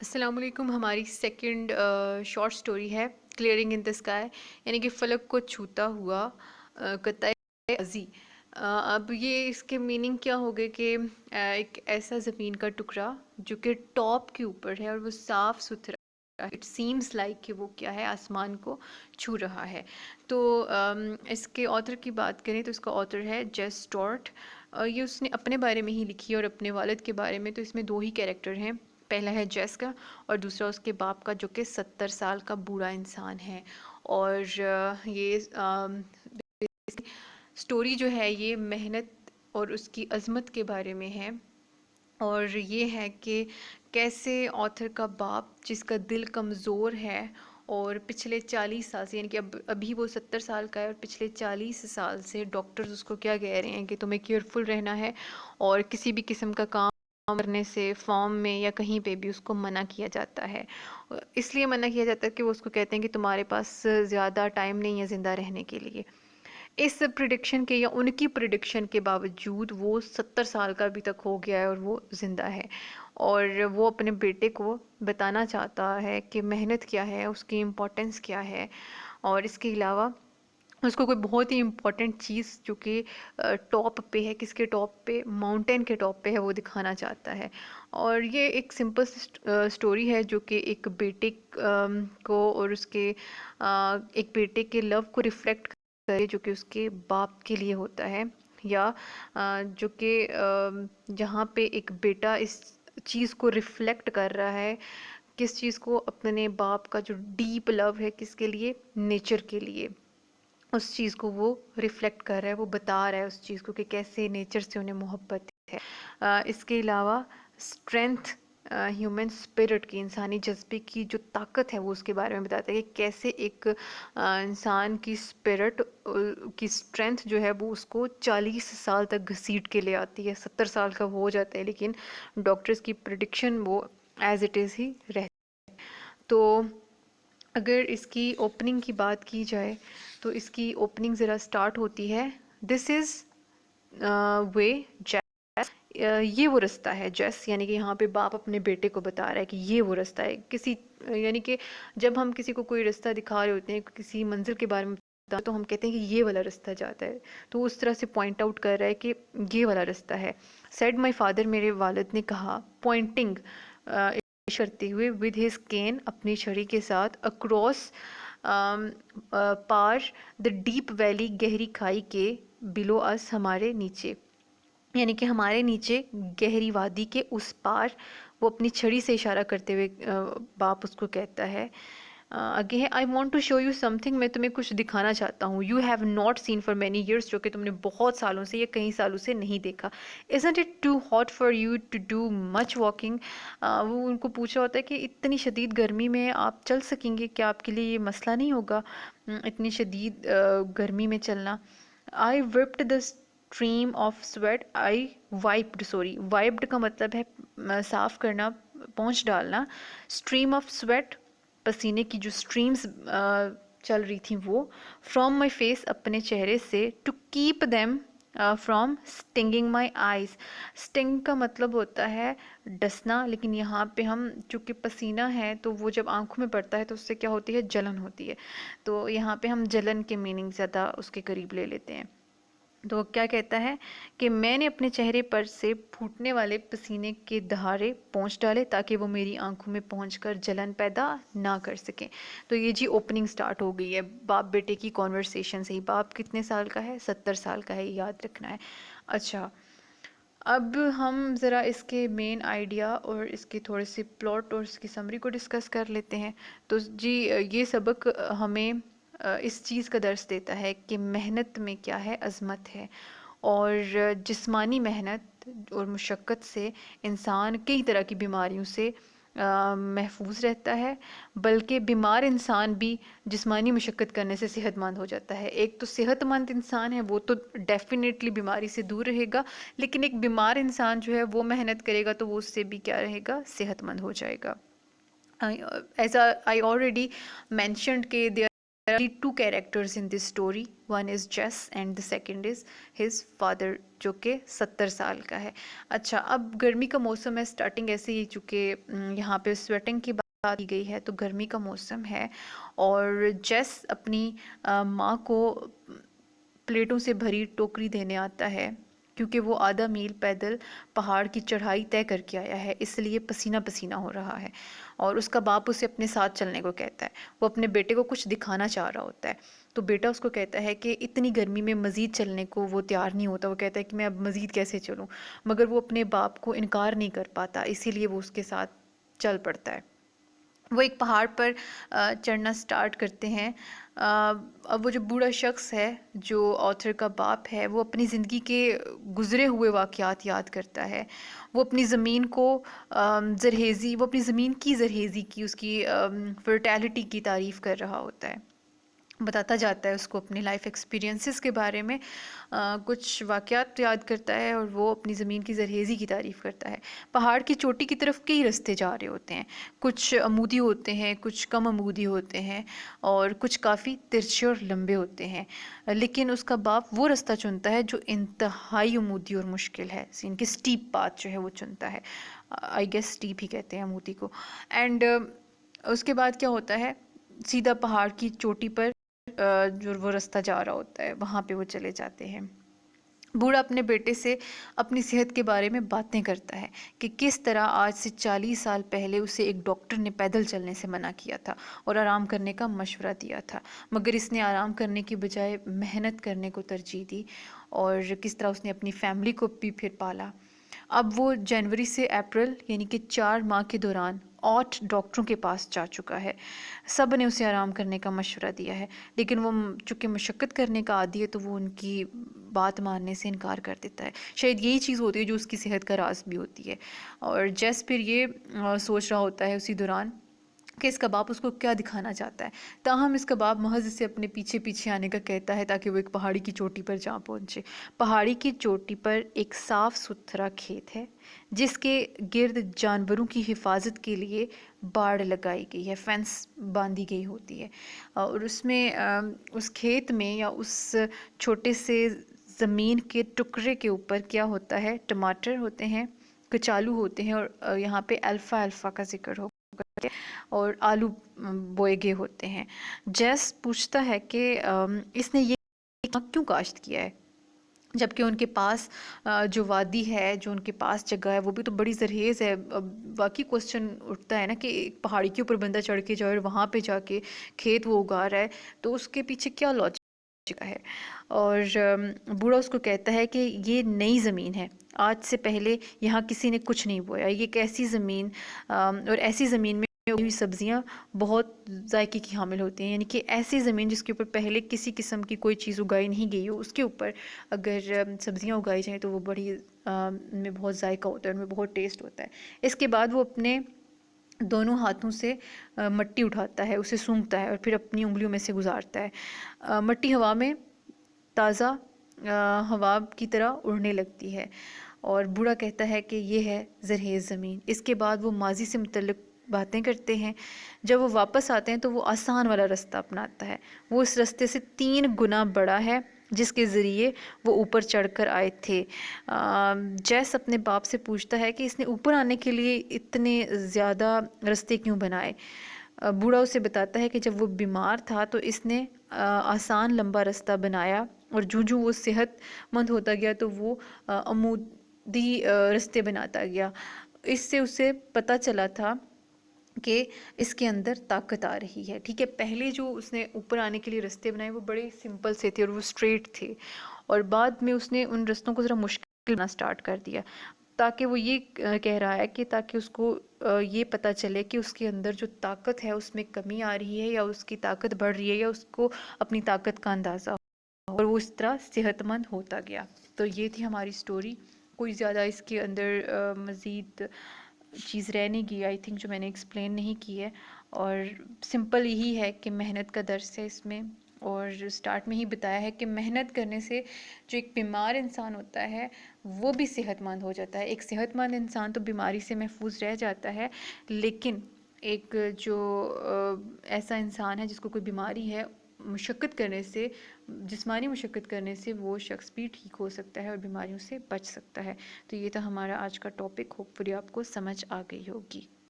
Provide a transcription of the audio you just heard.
السلام علیکم. ہماری سیکنڈ شارٹ سٹوری ہے کلیئرنگ ان دا اسکائی، یعنی کہ فلک کو چھوتا ہوا قطع ازی. اب یہ اس کے میننگ کیا ہوگا کہ ایک ایسا زمین کا ٹکڑا جو کہ ٹاپ کے اوپر ہے اور وہ صاف ستھرا، اٹ سیمز لائک کہ وہ کیا ہے، آسمان کو چھو رہا ہے. تو اس کے آتھر کی بات کریں تو اس کا آتھر ہے جیس اسٹورٹ. یہ اس نے اپنے بارے میں ہی لکھی اور اپنے والد کے بارے میں. تو اس میں دو ہی کیریکٹر ہیں، پہلا ہے جیس کا اور دوسرا اس کے باپ کا جو کہ 70 سال کا بوڑھا انسان ہے. اور یہ سٹوری جو ہے یہ محنت اور اس کی عظمت کے بارے میں ہے. اور یہ ہے کہ کیسے آتھر کا باپ جس کا دل کمزور ہے اور پچھلے 40 سال سے، یعنی کہ ابھی وہ 70 سال کا ہے اور پچھلے 40 سال سے ڈاکٹرز اس کو کیا کہہ رہے ہیں کہ تمہیں کیئرفل رہنا ہے اور کسی بھی قسم کا کام کرنے سے فارم میں یا کہیں پہ بھی اس کو منع کیا جاتا ہے. اس لیے منع کیا جاتا ہے کہ وہ اس کو کہتے ہیں کہ تمہارے پاس زیادہ ٹائم نہیں ہے زندہ رہنے کے لیے. اس پریڈکشن کے یا ان کی پریڈکشن کے باوجود وہ 70 سال کا ابھی تک ہو گیا ہے اور وہ زندہ ہے. اور وہ اپنے بیٹے کو بتانا چاہتا ہے کہ محنت کیا ہے، اس کی امپورٹنس کیا ہے. اور اس کے علاوہ اس کو کوئی بہت ہی امپورٹنٹ چیز جو کہ ٹاپ پہ ہے، کس کے ٹاپ پہ، ماؤنٹین کے ٹاپ پہ ہے، وہ دکھانا چاہتا ہے. اور یہ ایک سمپل سٹوری ہے جو کہ ایک بیٹے کو اور اس کے ایک بیٹے کے لو کو ریفلیکٹ کرے جو کہ اس کے باپ کے لیے ہوتا ہے. یا جو کہ جہاں پہ ایک بیٹا اس چیز کو ریفلیکٹ کر رہا ہے، کس چیز کو، اپنے باپ کا جو ڈیپ لو ہے کس کے لیے، نیچر کے لیے. اس چیز کو وہ ریفلیکٹ کر رہا ہے، وہ بتا رہا ہے اس چیز کو کہ کیسے نیچر سے انہیں محبت ہے. اس کے علاوہ اسٹرینتھ ہیومن اسپرٹ کی، انسانی جذبے کی جو طاقت ہے وہ اس کے بارے میں بتاتا ہے کہ کیسے ایک انسان کی اسپرٹ کی اسٹرینتھ جو ہے وہ اس کو 40 سال تک گھسیٹ کے لے آتی ہے. 70 سال کا وہ ہو جاتا ہے لیکن ڈاکٹرز کی پریڈکشن وہ ایز اٹ از ہی رہتی ہے. تو اگر اس کی اوپننگ کی بات کی جائے تو اس کی اوپننگ ذرا سٹارٹ ہوتی ہے، دس از وے جیس، یہ وہ رستہ ہے. جیس یعنی کہ یہاں پہ باپ اپنے بیٹے کو بتا رہا ہے کہ یہ وہ رستہ ہے. کسی یعنی کہ جب ہم کسی کو کوئی رستہ دکھا رہے ہوتے ہیں، کسی منزل کے بارے میں تو ہم کہتے ہیں کہ یہ والا رستہ جاتا ہے، تو اس طرح سے پوائنٹ آؤٹ کر رہا ہے کہ یہ والا رستہ ہے. سیڈ مائی فادر، میرے والد نے کہا، پوائنٹنگ کرتے ہوئے، ود ہز کین، اپنی چھڑی کے ساتھ، اکراس پار دا ڈیپ ویلی، گہری کھائی کے، بلو اس، ہمارے نیچے، یعنی کہ ہمارے نیچے گہری وادی کے اس پار. وہ اپنی چھڑی سے اشارہ کرتے ہوئے باپ اس کو کہتا ہے آگے ہے، I want to show you something, میں تمہیں کچھ دکھانا چاہتا ہوں. You have not seen for many years, جو کہ تم نے بہت سالوں سے یا کئی سالوں سے نہیں دیکھا. Isn't it too hot for you to do much walking. وہ ان کو پوچھ رہا ہوتا ہے کہ اتنی شدید گرمی میں آپ چل سکیں گے، کیا آپ کے لیے یہ مسئلہ نہیں ہوگا اتنی شدید گرمی میں چلنا. I wiped the stream of sweat, I wiped, sorry wiped کا مطلب ہے صاف کرنا، پونچھ ڈالنا. اسٹریم آف سویٹ، پسینے کی جو اسٹریمز چل رہی تھیں وہ. فرام مائی فیس، اپنے چہرے سے. To keep them from stinging my eyes. Sting کا مطلب ہوتا ہے ڈسنا، لیکن یہاں پہ ہم چونکہ پسینہ ہے تو وہ جب آنکھوں میں پڑتا ہے تو اس سے کیا ہوتی ہے، جلن ہوتی ہے. تو یہاں پہ ہم جلن کے میننگ زیادہ اس کے قریب لے لیتے ہیں. تو کیا کہتا ہے کہ میں نے اپنے چہرے پر سے پھوٹنے والے پسینے کے دھارے پونچھ ڈالے تاکہ وہ میری آنکھوں میں پہنچ کر جلن پیدا نہ کر سکیں. تو یہ جی اوپننگ سٹارٹ ہو گئی ہے باپ بیٹے کی کانورسیشن سے ہی. باپ کتنے سال کا ہے، 70 سال کا ہے، یاد رکھنا ہے. اچھا، اب ہم ذرا اس کے مین آئیڈیا اور اس کے تھوڑے سے پلاٹ اور اس کی سمری کو ڈسکس کر لیتے ہیں. تو جی یہ سبق ہمیں اس چیز کا درس دیتا ہے کہ محنت میں کیا ہے، عظمت ہے. اور جسمانی محنت اور مشقت سے انسان کئی طرح کی بیماریوں سے محفوظ رہتا ہے، بلکہ بیمار انسان بھی جسمانی مشقت کرنے سے صحت مند ہو جاتا ہے. ایک تو صحت مند انسان ہے وہ تو ڈیفینیٹلی بیماری سے دور رہے گا، لیکن ایک بیمار انسان جو ہے وہ محنت کرے گا تو وہ اس سے بھی کیا رہے گا، صحت مند ہو جائے گا. ایز I already mentioned کہ two characters in this story. One is Jess and the second is his father, جو کہ 70 سال کا ہے. اچھا، اب گرمی کا موسم ہے. سٹارٹنگ ایسے ہی چونکہ یہاں پہ سویٹنگ کی بات کی گئی ہے تو گرمی کا موسم ہے، اور جیس اپنی ماں کو پلیٹوں سے بھری ٹوکری دینے آتا ہے، کیونکہ وہ آدھا میل پیدل پہاڑ کی چڑھائی طے کر کے آیا ہے، اس لیے پسینہ پسینہ ہو رہا ہے. اور اس کا باپ اسے اپنے ساتھ چلنے کو کہتا ہے. وہ اپنے بیٹے کو کچھ دکھانا چاہ رہا ہوتا ہے، تو بیٹا اس کو کہتا ہے کہ اتنی گرمی میں مزید چلنے کو وہ تیار نہیں ہوتا. وہ کہتا ہے کہ میں اب مزید کیسے چلوں، مگر وہ اپنے باپ کو انکار نہیں کر پاتا، اسی لیے وہ اس کے ساتھ چل پڑتا ہے. وہ ایک پہاڑ پر چڑھنا سٹارٹ کرتے ہیں. اب وہ جو بوڑھا شخص ہے جو آتھر کا باپ ہے، وہ اپنی زندگی کے گزرے ہوئے واقعات یاد کرتا ہے. وہ اپنی زمین کو وہ اپنی زمین کی زرخیزی کی، اس کی فرٹیلٹی کی تعریف کر رہا ہوتا ہے. بتاتا جاتا ہے اس کو اپنے لائف ایکسپیرینسز کے بارے میں، کچھ واقعات یاد کرتا ہے اور وہ اپنی زمین کی زرخیزی کی تعریف کرتا ہے. پہاڑ کی چوٹی کی طرف کئی رستے جا رہے ہوتے ہیں، کچھ عمودی ہوتے ہیں، کچھ کم عمودی ہوتے ہیں، اور کچھ کافی ترچھے اور لمبے ہوتے ہیں. لیکن اس کا باپ وہ رستہ چنتا ہے جو انتہائی عمودی اور مشکل ہے، ان کے سٹیپ پاتھ جو ہے وہ چنتا ہے. آئی گیس سٹیپ ہی کہتے ہیں عمودی کو. اینڈ اس کے بعد کیا ہوتا ہے، سیدھا پہاڑ کی چوٹی پر جو وہ رستہ جا رہا ہوتا ہے وہاں پہ وہ چلے جاتے ہیں. بوڑھا اپنے بیٹے سے اپنی صحت کے بارے میں باتیں کرتا ہے کہ کس طرح آج سے 40 سال پہلے اسے ایک ڈاکٹر نے پیدل چلنے سے منع کیا تھا اور آرام کرنے کا مشورہ دیا تھا، مگر اس نے آرام کرنے کی بجائے محنت کرنے کو ترجیح دی، اور کس طرح اس نے اپنی فیملی کو بھی پھر پالا. اب وہ جنوری سے اپریل یعنی کہ 4 ماہ کے دوران 8 ڈاکٹروں کے پاس جا چکا ہے. سب نے اسے آرام کرنے کا مشورہ دیا ہے، لیکن وہ چونکہ مشقت کرنے کا عادی ہے تو وہ ان کی بات ماننے سے انکار کر دیتا ہے. شاید یہی چیز ہوتی ہے جو اس کی صحت کا راز بھی ہوتی ہے. اور جیس پھر یہ سوچ رہا ہوتا ہے اسی دوران کہ اس کا باپ اس کو کیا دکھانا چاہتا ہے. تاہم اس کا باپ محض اسے اپنے پیچھے پیچھے آنے کا کہتا ہے تاکہ وہ ایک پہاڑی کی چوٹی پر جا پہنچے. پہاڑی کی چوٹی پر ایک صاف ستھرا کھیت ہے جس کے گرد جانوروں کی حفاظت کے لیے باڑ لگائی گئی ہے، فینس باندھی گئی ہوتی ہے. اور اس میں اس کھیت میں یا اس چھوٹے سے زمین کے ٹکڑے کے اوپر کیا ہوتا ہے، ٹماٹر ہوتے ہیں، کچالو ہوتے ہیں، اور یہاں پہ الفا کا ذکر ہو، اور آلو بوئے گئے ہوتے ہیں. جیس پوچھتا ہے کہ اس نے یہ کیوں کاشت کیا ہے، جبکہ ان کے پاس جو وادی ہے، جو ان کے پاس جگہ ہے وہ بھی تو بڑی زرخیز ہے. باقی کوسچن اٹھتا ہے نا کہ ایک پہاڑی کے اوپر بندہ چڑھ کے جائے اور وہاں پہ جا کے کھیت وہ اگا رہا ہے، تو اس کے پیچھے کیا لاجک ہے. اور بوڑھا اس کو کہتا ہے کہ یہ نئی زمین ہے، آج سے پہلے یہاں کسی نے کچھ نہیں بویا. یہ ایک ایسی زمین اور ایسی زمین میں اگی ہوئی سبزیاں بہت ذائقے کی حامل ہوتی ہیں، یعنی کہ ایسی زمین جس کے اوپر پہلے کسی قسم کی کوئی چیز اگائی نہیں گئی ہو، اس کے اوپر اگر سبزیاں اگائی جائیں تو وہ بڑی ان میں بہت ذائقہ ہوتا ہے، ان میں بہت ٹیسٹ ہوتا ہے. اس کے بعد وہ اپنے دونوں ہاتھوں سے مٹی اٹھاتا ہے، اسے سونگھتا ہے اور پھر اپنی انگلیوں میں سے گزارتا ہے. مٹی ہوا میں تازہ ہوا کی طرح اڑنے لگتی ہے، اور بوڑھا کہتا ہے کہ یہ ہے زرخیز زمین. اس کے بعد وہ ماضی سے متعلق باتیں کرتے ہیں. جب وہ واپس آتے ہیں تو وہ آسان والا رستہ اپناتا ہے. وہ اس رستے سے 3 گنا بڑا ہے جس کے ذریعے وہ اوپر چڑھ کر آئے تھے. جیس اپنے باپ سے پوچھتا ہے کہ اس نے اوپر آنے کے لیے اتنے زیادہ رستے کیوں بنائے. بوڑھا اسے بتاتا ہے کہ جب وہ بیمار تھا تو اس نے آسان لمبا رستہ بنایا، اور جو وہ صحت مند ہوتا گیا تو وہ عمودی رستے بناتا گیا. اس سے اسے پتہ چلا تھا کہ اس کے اندر طاقت آ رہی ہے. ٹھیک ہے، پہلے جو اس نے اوپر آنے کے لیے رستے بنائے وہ بڑے سمپل سے تھے اور وہ اسٹریٹ تھے، اور بعد میں اس نے ان رستوں کو ذرا مشکل بنانا سٹارٹ کر دیا، تاکہ وہ یہ کہہ رہا ہے کہ تاکہ اس کو یہ پتہ چلے کہ اس کے اندر جو طاقت ہے اس میں کمی آ رہی ہے یا اس کی طاقت بڑھ رہی ہے، یا اس کو اپنی طاقت کا اندازہ ہو، اور وہ اس طرح صحت مند ہوتا گیا. تو یہ تھی ہماری سٹوری. کوئی زیادہ اس کے اندر مزید چیز رہ نہیں گئی آئی تھنک جو میں نے ایکسپلین نہیں کی ہے، اور سمپل یہی ہے کہ محنت کا درس ہے اس میں. اور سٹارٹ میں ہی بتایا ہے کہ محنت کرنے سے جو ایک بیمار انسان ہوتا ہے وہ بھی صحت مند ہو جاتا ہے. ایک صحت مند انسان تو بیماری سے محفوظ رہ جاتا ہے، لیکن ایک جو ایسا انسان ہے جس کو کوئی بیماری ہے مشقت کرنے سے، جسمانی مشقت کرنے سے وہ شخص بھی ٹھیک ہو سکتا ہے اور بیماریوں سے بچ سکتا ہے۔ تو یہ تھا ہمارا آج کا ٹاپک، ہوپ فلی آپ کو سمجھ آ گئی ہوگی۔